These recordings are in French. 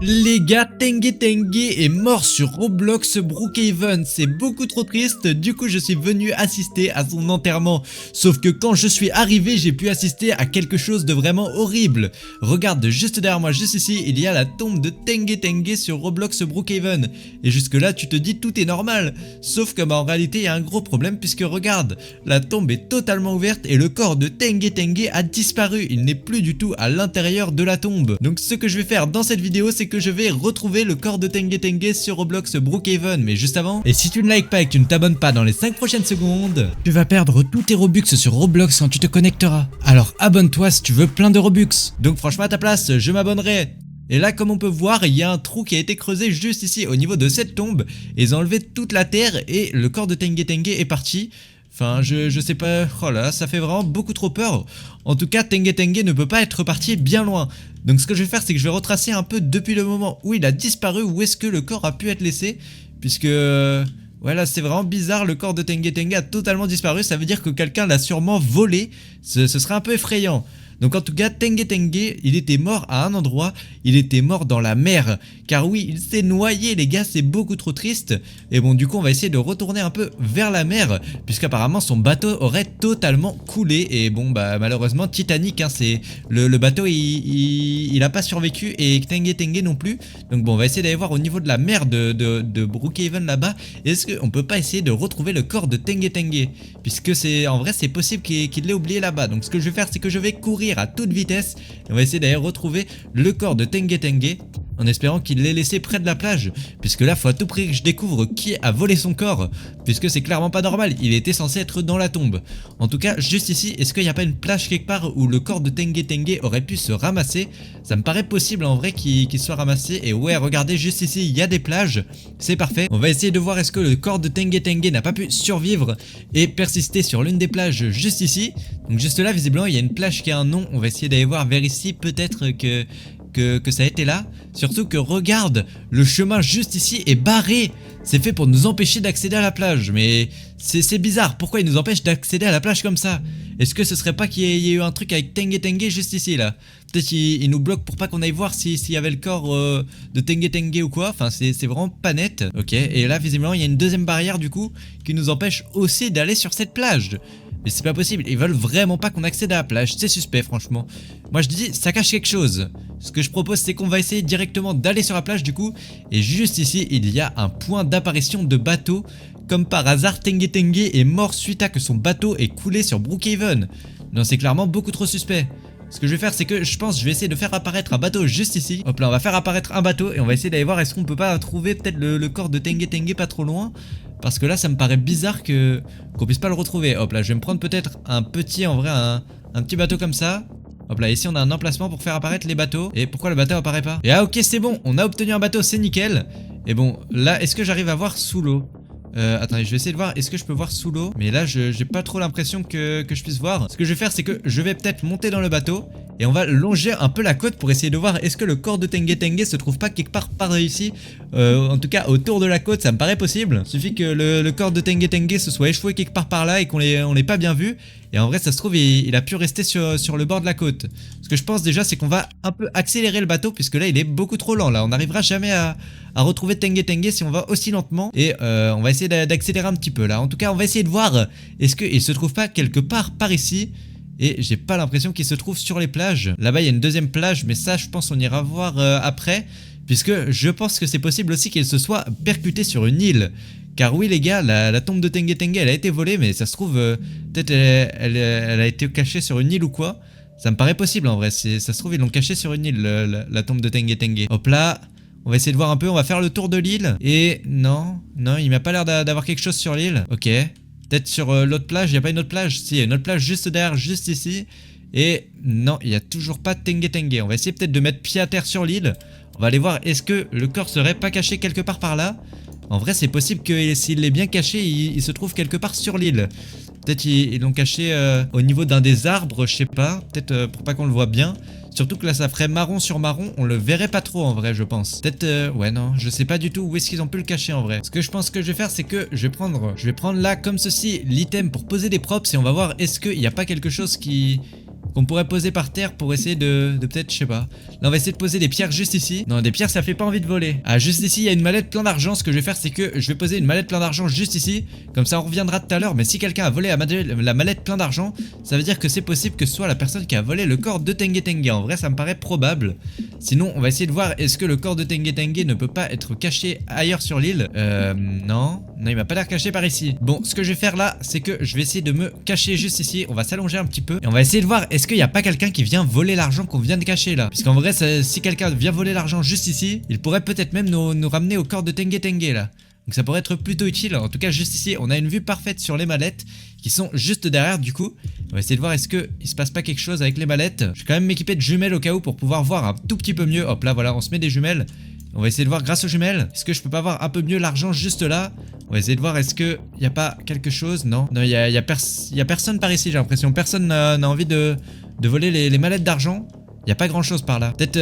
Les gars, Tengue Tengue est mort sur Roblox Brookhaven, c'est beaucoup trop triste, du coup je suis venu assister à son enterrement. Sauf que quand je suis arrivé, j'ai pu assister à quelque chose de vraiment horrible. Regarde, juste derrière moi, juste ici, il y a la tombe de Tengue Tengue sur Roblox Brookhaven. Et jusque là, tu te dis tout est normal. Sauf que en réalité, il y a un gros problème puisque regarde, la tombe est totalement ouverte et le corps de Tengue Tengue a disparu. Il n'est plus du tout à l'intérieur de la tombe. Donc ce que je vais faire dans cette vidéo, c'est que je vais retrouver le corps de Tengue Tengue sur Roblox Brookhaven. Mais juste avant, et si tu ne likes pas et que tu ne t'abonnes pas dans les 5 prochaines secondes, tu vas perdre tous tes Robux sur Roblox quand tu te connecteras. Alors abonne-toi si tu veux plein de Robux. Donc franchement à ta place, je m'abonnerai. Et là, comme on peut voir, il y a un trou qui a été creusé juste ici au niveau de cette tombe. Ils ont enlevé toute la terre et le corps de Tengue Tengue est parti. Enfin, je sais pas, oh là, ça fait vraiment beaucoup trop peur. En tout cas, Tengue Tengue ne peut pas être parti bien loin. Donc ce que je vais faire, c'est que je vais retracer un peu depuis le moment où il a disparu, où est-ce que le corps a pu être laissé. Puisque, voilà, c'est vraiment bizarre, le corps de Tengue Tengue a totalement disparu, ça veut dire que quelqu'un l'a sûrement volé. Ce serait un peu effrayant. Donc en tout cas, Tengue Tengue, il était mort à un endroit, il était mort dans la mer. Car oui, il s'est noyé les gars, c'est beaucoup trop triste. Et bon, du coup, on va essayer de retourner un peu vers la mer, puisqu'apparemment son bateau aurait totalement coulé. Et bon, bah malheureusement, Titanic, hein, c'est le bateau, il a pas survécu et Tengue Tengue non plus. Donc bon, on va essayer d'aller voir au niveau de la mer de Brookhaven là-bas. Est-ce qu'on peut pas essayer de retrouver le corps de Tengue Tengue? Puisque c'est en vrai, c'est possible qu'il l'ait oublié là-bas. Donc ce que je vais faire, c'est que je vais courir à toute vitesse et on va essayer d'aller retrouver le corps de Tengue Tengue en espérant qu'il l'ait laissé près de la plage, puisque là faut à tout prix que je découvre qui a volé son corps, puisque c'est clairement pas normal, il était censé être dans la tombe. En tout cas, juste ici, est-ce qu'il n'y a pas une plage quelque part où le corps de Tengue Tengue aurait pu se ramasser? Ça me paraît possible en vrai qu'il soit ramassé. Et ouais, regardez, juste ici il y a des plages, c'est parfait. On va essayer de voir est-ce que le corps de Tengue Tengue n'a pas pu survivre et persister sur l'une des plages juste ici. Donc juste là, visiblement il y a une plage qui a un nom, on va essayer d'aller voir vers ici, peut-être que ça a été là. Surtout que regarde, le chemin juste ici est barré. C'est fait pour nous empêcher d'accéder à la plage. Mais c'est bizarre, pourquoi il nous empêche d'accéder à la plage comme ça? Est-ce que ce serait pas qu'il y ait eu un truc avec Tengue Tengue juste ici là? Peut-être qu'il nous bloque pour pas qu'on aille voir s'il y avait le corps de Tengue Tengue ou quoi. Enfin c'est vraiment pas net. Ok, et là visiblement il y a une deuxième barrière du coup qui nous empêche aussi d'aller sur cette plage. Mais c'est pas possible, ils veulent vraiment pas qu'on accède à la plage, c'est suspect franchement. Moi je dis, ça cache quelque chose. Ce que je propose c'est qu'on va essayer directement d'aller sur la plage du coup. Et juste ici, il y a un point d'apparition de bateau. Comme par hasard, Tengue Tengue est mort suite à que son bateau ait coulé sur Brookhaven. Non, c'est clairement beaucoup trop suspect. Ce que je vais faire, c'est que je pense que je vais essayer de faire apparaître un bateau juste ici. Hop là, on va faire apparaître un bateau et on va essayer d'aller voir est-ce qu'on peut pas trouver peut-être le corps de Tengue Tengue pas trop loin. Parce que là, ça me paraît bizarre qu'on puisse pas le retrouver. Hop là, je vais me prendre peut-être un petit, en vrai, un petit bateau comme ça. Hop là, ici on a un emplacement pour faire apparaître les bateaux. Et pourquoi le bateau apparaît pas? Et ah ok, c'est bon, on a obtenu un bateau, c'est nickel. Et bon, là, est-ce que j'arrive à voir sous l'eau? Attendez, je vais essayer de voir, est-ce que je peux voir sous l'eau? Mais là, j'ai pas trop l'impression que je puisse voir. Ce que je vais faire, c'est que je vais peut-être monter dans le bateau et on va longer un peu la côte pour essayer de voir est-ce que le corps de Tengue Tengue se trouve pas quelque part par ici. En tout cas, autour de la côte, ça me paraît possible. Il suffit que le corps de Tengue Tengue se soit échoué quelque part par là et qu'on l'ait pas bien vu. Et en vrai, ça se trouve, il a pu rester sur le bord de la côte. Ce que je pense déjà, c'est qu'on va un peu accélérer le bateau puisque là, il est beaucoup trop lent. Là, on n'arrivera jamais à retrouver Tengue Tengue si on va aussi lentement. Et on va essayer d'accélérer un petit peu là. En tout cas, on va essayer de voir est-ce qu'il se trouve pas quelque part par ici. Et j'ai pas l'impression qu'il se trouve sur les plages. Là-bas, il y a une deuxième plage, mais ça, je pense on ira voir après. Puisque je pense que c'est possible aussi qu'il se soit percuté sur une île. Car oui les gars, la tombe de Tengue Tengue, elle a été volée, mais ça se trouve, peut-être elle a été cachée sur une île ou quoi. Ça me paraît possible en vrai, ça se trouve ils l'ont cachée sur une île, la tombe de Tengue Tengue. Hop là, on va essayer de voir un peu, on va faire le tour de l'île. Et non, il m'a pas l'air d'avoir quelque chose sur l'île. Ok, peut-être sur l'autre plage, il n'y a pas une autre plage? Si, il y a une autre plage juste derrière, juste ici. Et non, il n'y a toujours pas de Tengue Tengue. On va essayer peut-être de mettre pied à terre sur l'île. On va aller voir, est-ce que le corps serait pas caché quelque part par là? En vrai, c'est possible que s'il est bien caché, il se trouve quelque part sur l'île. Peut-être ils l'ont caché au niveau d'un des arbres, je sais pas. Peut-être pour pas qu'on le voit bien. Surtout que là, ça ferait marron sur marron. On le verrait pas trop en vrai, je pense. Peut-être, ouais, non, je sais pas du tout où est-ce qu'ils ont pu le cacher en vrai. Ce que je pense que je vais faire, c'est que je vais prendre là, comme ceci, l'item pour poser des props et on va voir est-ce qu'il n'y a pas quelque chose qui qu'on pourrait poser par terre pour essayer de peut-être, je sais pas. Là on va essayer de poser des pierres juste ici. Non, des pierres ça fait pas envie de voler. Ah, juste ici il y a une mallette plein d'argent. Ce que je vais faire c'est que je vais poser une mallette plein d'argent juste ici. Comme ça on reviendra tout à l'heure. Mais si quelqu'un a volé la mallette plein d'argent, ça veut dire que c'est possible que ce soit la personne qui a volé le corps de Tengue Tengue. En vrai ça me paraît probable. Sinon on va essayer de voir est-ce que le corps de Tengue Tengue ne peut pas être caché ailleurs sur l'île. Non, il m'a pas l'air caché par ici. Bon, ce que je vais faire là c'est que je vais essayer de me cacher juste ici. On va s'allonger un petit peu et on va essayer de voir est-ce qu'il n'y a pas quelqu'un qui vient voler l'argent qu'on vient de cacher là. Puisqu'en vrai si quelqu'un vient voler l'argent juste ici, il pourrait peut-être même nous ramener au corps de Tengue Tengue là. Donc ça pourrait être plutôt utile. En tout cas juste ici on a une vue parfaite sur les mallettes qui sont juste derrière du coup. On va essayer de voir est-ce qu'il se passe pas quelque chose avec les mallettes. Je vais quand même m'équiper de jumelles au cas où pour pouvoir voir un tout petit peu mieux. Hop là voilà on se met des jumelles. On va essayer de voir grâce aux jumelles. Est-ce que je peux pas voir un peu mieux l'argent juste là? On va essayer de voir est-ce que y a pas quelque chose. Non, il y a personne par ici j'ai l'impression. Personne n'a envie de voler les mallettes d'argent. Y a pas grand chose par là. Peut-être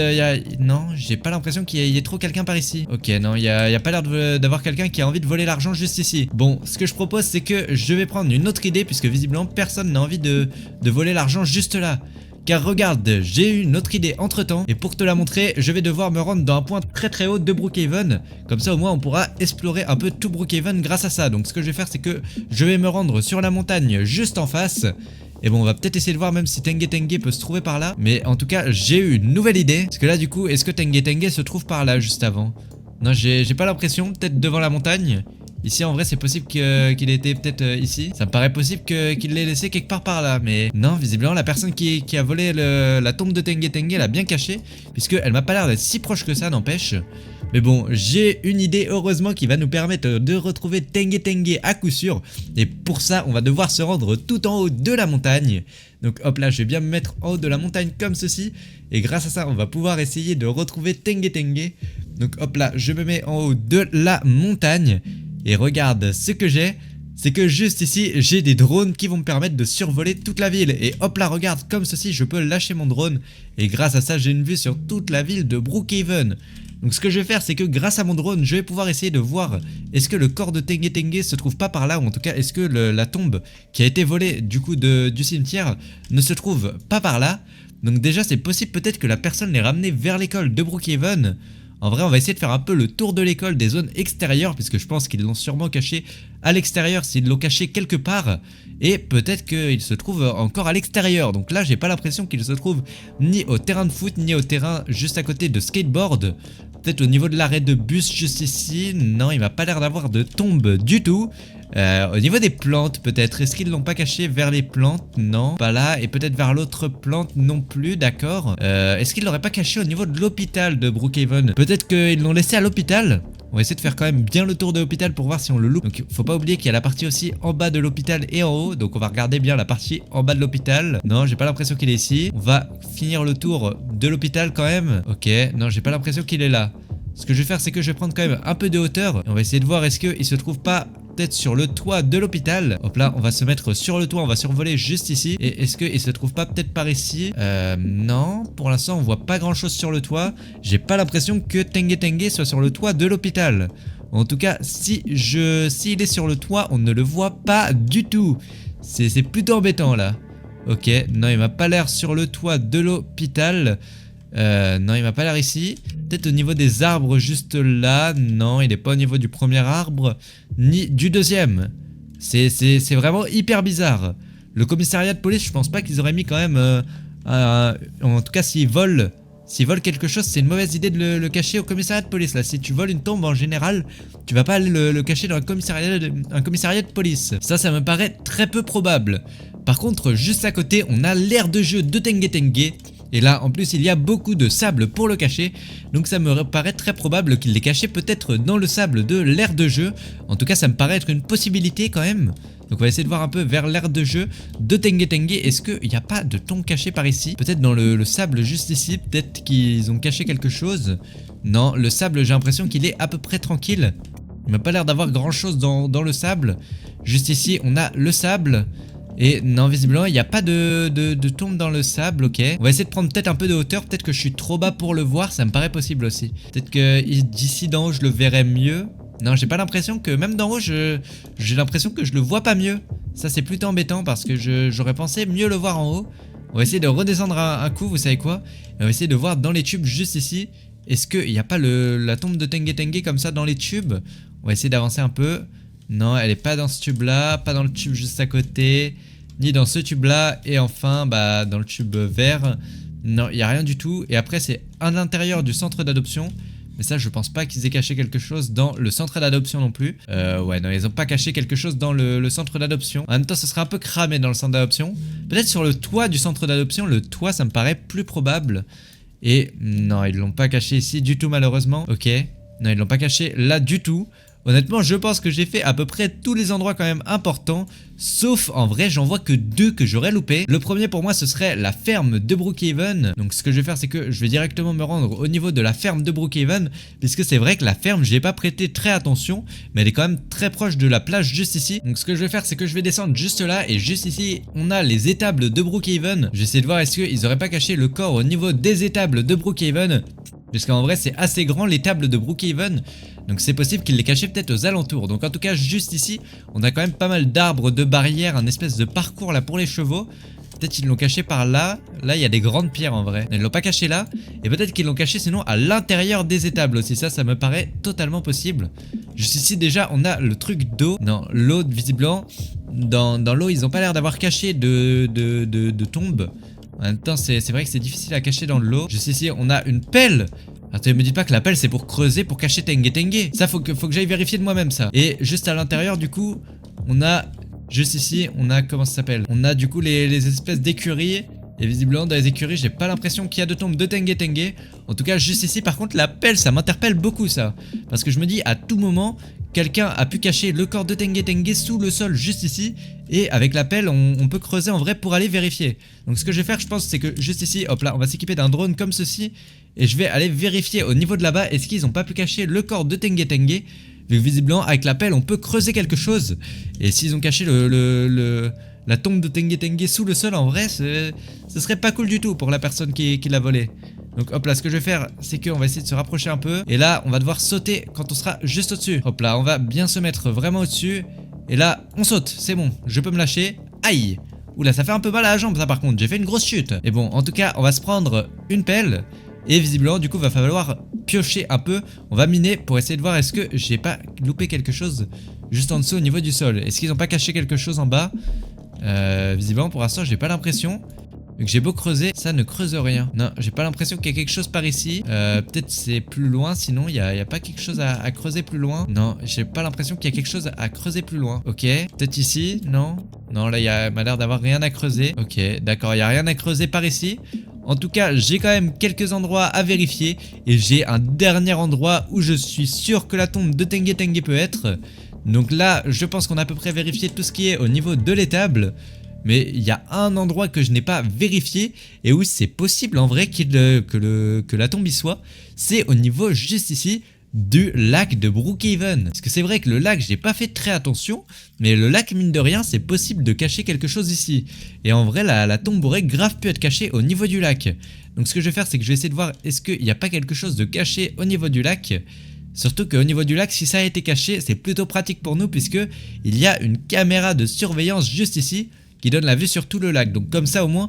non, j'ai pas l'impression qu'il y ait trop quelqu'un par ici. Ok, non, y a pas l'air d'avoir quelqu'un qui a envie de voler l'argent juste ici. Bon, ce que je propose c'est que je vais prendre une autre idée puisque visiblement personne n'a envie de voler l'argent juste là. Car regarde, j'ai eu une autre idée entre temps et pour te la montrer, je vais devoir me rendre dans un point très haut de Brookhaven. Comme ça au moins on pourra explorer un peu tout Brookhaven grâce à ça. Donc ce que je vais faire c'est que je vais me rendre sur la montagne juste en face. Et bon on va peut-être essayer de voir même si Tengue Tengue peut se trouver par là. Mais en tout cas j'ai eu une nouvelle idée. Parce que là du coup est-ce que Tengue Tengue se trouve par là juste avant? Non j'ai pas l'impression, peut-être devant la montagne. Ici en vrai c'est possible qu'il ait été peut-être ici. Ça me paraît possible qu'il l'ait laissé quelque part par là. Mais non visiblement la personne qui a volé la tombe de Tengue Tengue l'a bien cachée. Puisque elle m'a pas l'air d'être si proche que ça n'empêche. Mais bon j'ai une idée heureusement qui va nous permettre de retrouver Tengue Tengue à coup sûr. Et pour ça on va devoir se rendre tout en haut de la montagne. Donc hop là je vais bien me mettre en haut de la montagne comme ceci. Et grâce à ça on va pouvoir essayer de retrouver Tengue Tengue. Donc hop là je me mets en haut de la montagne. Et regarde, ce que j'ai, c'est que juste ici, j'ai des drones qui vont me permettre de survoler toute la ville. Et hop là, regarde, comme ceci, je peux lâcher mon drone. Et grâce à ça, j'ai une vue sur toute la ville de Brookhaven. Donc ce que je vais faire, c'est que grâce à mon drone, je vais pouvoir essayer de voir est-ce que le corps de Tengue Tengue se trouve pas par là. Ou en tout cas, est-ce que la tombe qui a été volée du coup du cimetière ne se trouve pas par là. Donc déjà, c'est possible peut-être que la personne l'ait ramené vers l'école de Brookhaven. En vrai on va essayer de faire un peu le tour de l'école des zones extérieures puisque je pense qu'ils l'ont sûrement caché à l'extérieur s'ils l'ont caché quelque part. Et peut-être qu'il se trouve encore à l'extérieur. Donc là j'ai pas l'impression qu'il se trouve ni au terrain de foot ni au terrain juste à côté de skateboard. Peut-être au niveau de l'arrêt de bus juste ici. Non il m'a pas l'air d'avoir de tombe du tout. Au niveau des plantes peut-être, est-ce qu'ils l'ont pas caché vers les plantes? Non, pas là, et peut-être vers l'autre plante non plus, d'accord. Est-ce qu'ils l'auraient pas caché au niveau de l'hôpital de Brookhaven? Peut-être qu'ils l'ont laissé à l'hôpital. On va essayer de faire quand même bien le tour de l'hôpital pour voir si on le loupe. Donc faut pas oublier qu'il y a la partie aussi en bas de l'hôpital et en haut. Donc on va regarder bien la partie en bas de l'hôpital. Non j'ai pas l'impression qu'il est ici. On va finir le tour de l'hôpital quand même. Ok, non j'ai pas l'impression qu'il est là. Ce que je vais faire c'est que je vais prendre quand même un peu de hauteur. Et on va essayer de voir est-ce qu'il se trouve pas peut-être sur le toit de l'hôpital. Hop là on va se mettre sur le toit, on va survoler juste ici. Et est-ce qu'il se trouve pas peut-être par ici? Non, pour l'instant on voit pas grand chose sur le toit. J'ai pas l'impression que Tengue Tengue soit sur le toit de l'hôpital. En tout cas s'il est sur le toit on ne le voit pas du tout. C'est plutôt embêtant là. Ok, non il m'a pas l'air sur le toit de l'hôpital. Non il m'a pas l'air ici. Peut-être au niveau des arbres juste là. Non il est pas au niveau du premier arbre ni du deuxième. C'est vraiment hyper bizarre. Le commissariat de police je pense pas qu'ils auraient mis quand même en tout cas s'ils volent quelque chose c'est une mauvaise idée de le cacher au commissariat de police là. Si tu voles une tombe en général tu vas pas aller le cacher dans un commissariat de police. Ça me paraît très peu probable. Par contre juste à côté on a l'aire de jeu de Tengue Tengue. Et là en plus il y a beaucoup de sable pour le cacher. Donc ça me paraît très probable qu'il l'ait caché peut-être dans le sable de l'aire de jeu. En tout cas ça me paraît être une possibilité quand même. Donc on va essayer de voir un peu vers l'aire de jeu de Tengue Tengue. Est-ce qu'il n'y a pas de tombe cachée par ici? Peut-être dans le sable juste ici. Peut-être qu'ils ont caché quelque chose. Non le sable j'ai l'impression qu'il est à peu près tranquille. Il m'a pas l'air d'avoir grand chose dans le sable. Juste ici on a le sable. Et non visiblement il n'y a pas de tombe dans le sable. Ok, on va essayer de prendre peut-être un peu de hauteur. Peut-être que je suis trop bas pour le voir. Ça me paraît possible aussi. Peut-être que d'ici d'en haut je le verrai mieux. Non j'ai pas l'impression que même d'en haut j'ai l'impression que je le vois pas mieux. Ça c'est plutôt embêtant parce que j'aurais pensé mieux le voir en haut. On va essayer de redescendre un coup, vous savez quoi? Et on va essayer de voir dans les tubes juste ici. Est-ce qu'il n'y a pas la tombe de Tengue Tengue comme ça dans les tubes? On va essayer d'avancer un peu. Non, elle est pas dans ce tube là, pas dans le tube juste à côté, ni dans ce tube là. Et enfin, bah dans le tube vert, non, il n'y a rien du tout. Et après c'est à l'intérieur du centre d'adoption. Mais ça, je pense pas qu'ils aient caché quelque chose dans le centre d'adoption non plus. Ouais, non, ils ont pas caché quelque chose dans le centre d'adoption. En même temps, ce serait un peu cramé dans le centre d'adoption. Peut-être sur le toit du centre d'adoption. Le toit, ça me paraît plus probable. Et non, ils l'ont pas caché ici du tout, malheureusement. Ok. Non, ils l'ont pas caché là du tout. Honnêtement, je pense que j'ai fait à peu près tous les endroits quand même importants. Sauf, en vrai, j'en vois que 2 que j'aurais loupé. Le premier pour moi, ce serait la ferme de Brookhaven. Donc ce que je vais faire, c'est que je vais directement me rendre au niveau de la ferme de Brookhaven. Puisque c'est vrai que la ferme, j'y ai pas prêté très attention. Mais elle est quand même très proche de la plage juste ici. Donc ce que je vais faire, c'est que je vais descendre juste là. Et juste ici, on a les étables de Brookhaven. J'essaie de voir est-ce qu'ils auraient pas caché le corps au niveau des étables de Brookhaven. Puisqu'en vrai, c'est assez grand l'étable de Brookhaven. Donc c'est possible qu'il les cachait peut-être aux alentours. Donc en tout cas juste ici on a quand même pas mal d'arbres, de barrières, un espèce de parcours là pour les chevaux. Peut-être qu'ils l'ont caché par là. Là il y a des grandes pierres en vrai. Ils l'ont pas caché là. Et peut-être qu'ils l'ont caché sinon à l'intérieur des étables aussi. Ça me paraît totalement possible. Juste ici déjà on a le truc d'eau. Non, l'eau visiblement dans l'eau ils ont pas l'air d'avoir caché de tombes. En même temps c'est vrai que c'est difficile à cacher dans l'eau. Juste ici on a une pelle. Attends, me dites pas que la pelle c'est pour creuser, pour cacher Tengue Tengue. Ça faut que j'aille vérifier de moi-même ça. Et juste à l'intérieur du coup, on a, juste ici, on a, comment ça s'appelle? On a du coup les espèces d'écuries. Et visiblement dans les écuries j'ai pas l'impression qu'il y a de tombes de Tengue Tengue. En tout cas juste ici par contre la pelle ça m'interpelle beaucoup ça. Parce que je me dis à tout moment quelqu'un a pu cacher le corps de Tengue Tengue sous le sol juste ici. Et avec la pelle on peut creuser en vrai pour aller vérifier. Donc ce que je vais faire je pense c'est que juste ici, hop là on va s'équiper d'un drone comme ceci. Et je vais aller vérifier au niveau de là-bas est-ce qu'ils ont pas pu cacher le corps de Tengue Tengue. Vu que visiblement avec la pelle on peut creuser quelque chose. Et s'ils ont caché la tombe de Tengue Tengue sous le sol en vrai ce serait pas cool du tout pour la personne qui l'a volé. Donc hop là ce que je vais faire c'est qu'on va essayer de se rapprocher un peu. Et là on va devoir sauter quand on sera juste au dessus. Hop là on va bien se mettre vraiment au dessus. Et là on saute, c'est bon, je peux me lâcher. Aïe. Oula ça fait un peu mal à la jambe ça par contre, j'ai fait une grosse chute. Et bon en tout cas on va se prendre une pelle. Et visiblement du coup va falloir piocher un peu. On va miner pour essayer de voir est-ce que j'ai pas loupé quelque chose juste en dessous au niveau du sol. Est-ce qu'ils ont pas caché quelque chose en bas? Visiblement pour l'instant j'ai pas l'impression. Vu que j'ai beau creuser, ça ne creuse rien. Non, j'ai pas l'impression qu'il y a quelque chose par ici. Peut-être c'est plus loin, sinon il y a pas quelque chose à creuser plus loin. Non, j'ai pas l'impression qu'il y a quelque chose à creuser plus loin. Ok, peut-être ici, non? Non, là il m'a l'air d'avoir rien à creuser. Ok, d'accord, il y a rien à creuser par ici. En tout cas, j'ai quand même quelques endroits à vérifier. Et j'ai un dernier endroit où je suis sûr que la tombe de Tengue Tengue peut être. Donc là, je pense qu'on a à peu près vérifié tout ce qui est au niveau de l'étable. Mais il y a un endroit que je n'ai pas vérifié et où c'est possible en vrai que la tombe y soit. C'est au niveau juste ici du lac de Brookhaven. Parce que c'est vrai que le lac, j'ai pas fait très attention, mais le lac, mine de rien, c'est possible de cacher quelque chose ici. Et en vrai, la tombe aurait grave pu être cachée au niveau du lac. Donc ce que je vais faire, c'est que je vais essayer de voir est-ce qu'il n'y a pas quelque chose de caché au niveau du lac. Surtout qu'au niveau du lac, si ça a été caché, c'est plutôt pratique pour nous puisque il y a une caméra de surveillance juste ici qui donne la vue sur tout le lac. Donc comme ça au moins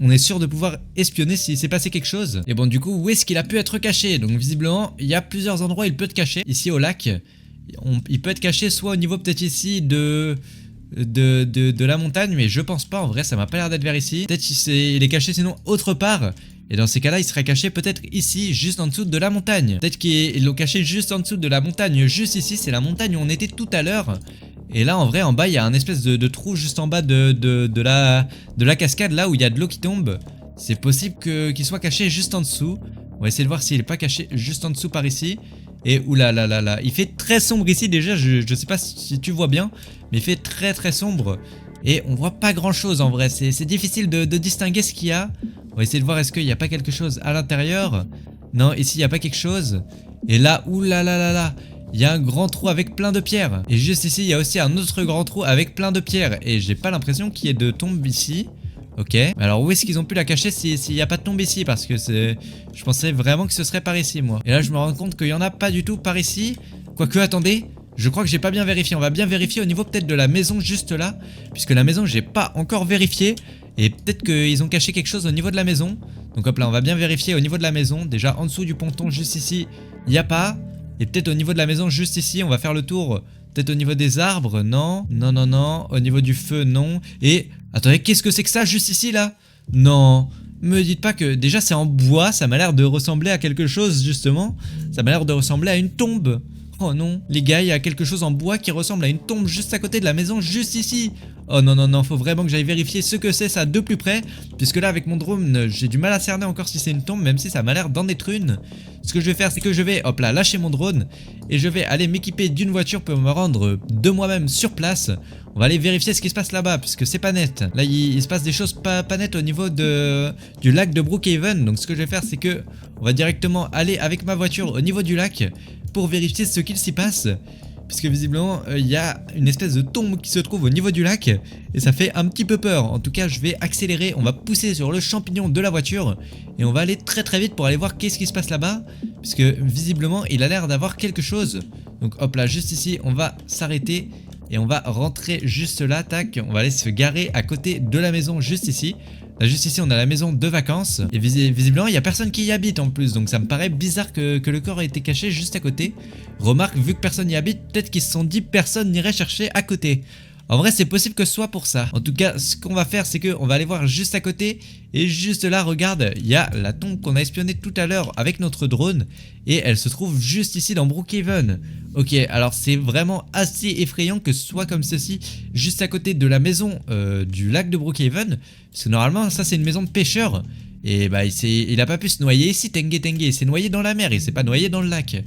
on est sûr de pouvoir espionner s'il s'est passé quelque chose. Et bon du coup où est-ce qu'il a pu être caché? Donc visiblement il y a plusieurs endroits où il peut être caché. Ici au lac il peut être caché soit au niveau peut-être ici de la montagne, mais je pense pas en vrai, ça m'a pas l'air d'être vers ici. Peut-être il est caché sinon autre part. Et dans ces cas-là, il serait caché peut-être ici, juste en dessous de la montagne. Peut-être qu'ils l'ont caché juste en dessous de la montagne. Juste ici, c'est la montagne où on était tout à l'heure. Et là, en vrai, en bas, il y a un espèce de trou juste en bas de la cascade, là où il y a de l'eau qui tombe. C'est possible qu'il soit caché juste en dessous. On va essayer de voir s'il est pas caché juste en dessous par ici. Et oulala, il fait très sombre ici déjà, je sais pas si tu vois bien, mais il fait très très sombre. Et on voit pas grand chose en vrai, c'est difficile de distinguer ce qu'il y a. On va essayer de voir est-ce qu'il n'y a pas quelque chose à l'intérieur. Non, ici il n'y a pas quelque chose. Et là, oulala, il y a un grand trou avec plein de pierres. Et juste ici, il y a aussi un autre grand trou avec plein de pierres. Et j'ai pas l'impression qu'il y ait de tombe ici. Ok, alors où est-ce qu'ils ont pu la cacher s'il n'y a pas de tombe ici? Parce que je pensais vraiment que ce serait par ici moi. Et là je me rends compte qu'il n'y en a pas du tout par ici. Quoique attendez, Je crois que j'ai pas bien vérifié. On va bien vérifier au niveau peut-être de la maison juste là. Puisque la maison, j'ai pas encore vérifié. Et peut-être qu'ils ont caché quelque chose au niveau de la maison. Donc hop là, on va bien vérifier au niveau de la maison. Déjà en dessous du ponton, juste ici, il n'y a pas. Et peut-être au niveau de la maison, juste ici, on va faire le tour. Peut-être au niveau des arbres, non. Non, non, non. Au niveau du feu, non. Et attendez, qu'est-ce que c'est que ça juste ici là? Non. Me dites pas que déjà c'est en bois, ça m'a l'air de ressembler à quelque chose justement. Ça m'a l'air de ressembler à une tombe. Oh non, les gars, il y a quelque chose en bois qui ressemble à une tombe juste à côté de la maison, juste ici. Oh non, non, non, faut vraiment que j'aille vérifier ce que c'est ça de plus près. Puisque là, avec mon drone, j'ai du mal à cerner encore si c'est une tombe, même si ça m'a l'air d'en être une. Ce que je vais faire, c'est que je vais, hop là, lâcher mon drone. Et je vais aller m'équiper d'une voiture pour me rendre de moi-même sur place. On va aller vérifier ce qui se passe là-bas, puisque c'est pas net. Là, il se passe des choses pas nettes au niveau du lac de Brookhaven. Donc ce que je vais faire, c'est que on va directement aller avec ma voiture au niveau du lac pour vérifier ce qu'il s'y passe. Puisque visiblement, il y a une espèce de tombe qui se trouve au niveau du lac. Et ça fait un petit peu peur. En tout cas, je vais accélérer. On va pousser sur le champignon de la voiture. Et on va aller très très vite pour aller voir qu'est-ce qui se passe là-bas. Puisque visiblement, il a l'air d'avoir quelque chose. Donc hop là, juste ici, on va s'arrêter. Et on va rentrer juste là, tac. On va aller se garer à côté de la maison juste ici. Là, juste ici, on a la maison de vacances. Et visiblement, il n'y a personne qui y habite en plus. Donc ça me paraît bizarre que le corps ait été caché juste à côté. Remarque, vu que personne n'y habite, peut-être qu'ils se sont dit personne n'irait chercher à côté. En vrai, c'est possible que ce soit pour ça. En tout cas, ce qu'on va faire, c'est qu'on va aller voir juste à côté. Et juste là, regarde, il y a la tombe qu'on a espionnée tout à l'heure avec notre drone. Et elle se trouve juste ici dans Brookhaven. Ok, alors c'est vraiment assez effrayant que ce soit comme ceci, juste à côté de la maison du lac de Brookhaven. Parce que normalement, ça c'est une maison de pêcheurs. Et bah, il a pas pu se noyer ici, Tengue Tengue. Il s'est noyé dans la mer, il s'est pas noyé dans le lac.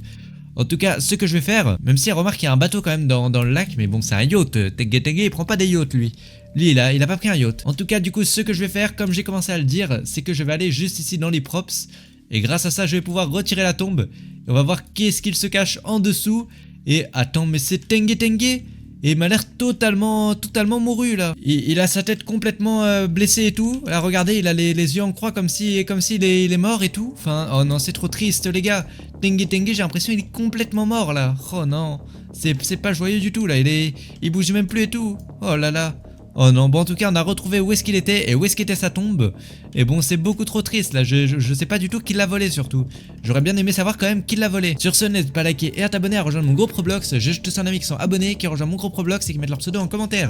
En tout cas, ce que je vais faire, même si remarque qu'il y a un bateau quand même dans le lac, mais bon, c'est un yacht. Tengue Tengue, il prend pas des yachts, lui. Lui, il a pas pris un yacht. En tout cas, du coup, ce que je vais faire, comme j'ai commencé à le dire, c'est que je vais aller juste ici dans les props. Et grâce à ça, je vais pouvoir retirer la tombe. Et on va voir qu'est-ce qu'il se cache en dessous. Et attends, mais c'est Tengue Tengue. Et il m'a l'air totalement mouru là. Il a sa tête complètement blessée et tout. Là regardez, il a les yeux en croix comme s'il est mort et tout. Enfin, oh non, c'est trop triste les gars. Tengue Tengue, j'ai l'impression qu'il est complètement mort là. Oh non, c'est pas joyeux du tout là. Il bouge même plus et tout. Oh là là. Oh non, bon en tout cas on a retrouvé où est-ce qu'il était et où est-ce qu'était sa tombe. Et bon c'est beaucoup trop triste là, je sais pas du tout qui l'a volé surtout. J'aurais bien aimé savoir quand même qui l'a volé. Sur ce, n'hésite pas à liker et à t'abonner, à rejoindre mon groupe Roblox. J'ai juste un ami qui sont abonnés, qui rejoignent mon groupe Roblox et qui mettent leur pseudo en commentaire.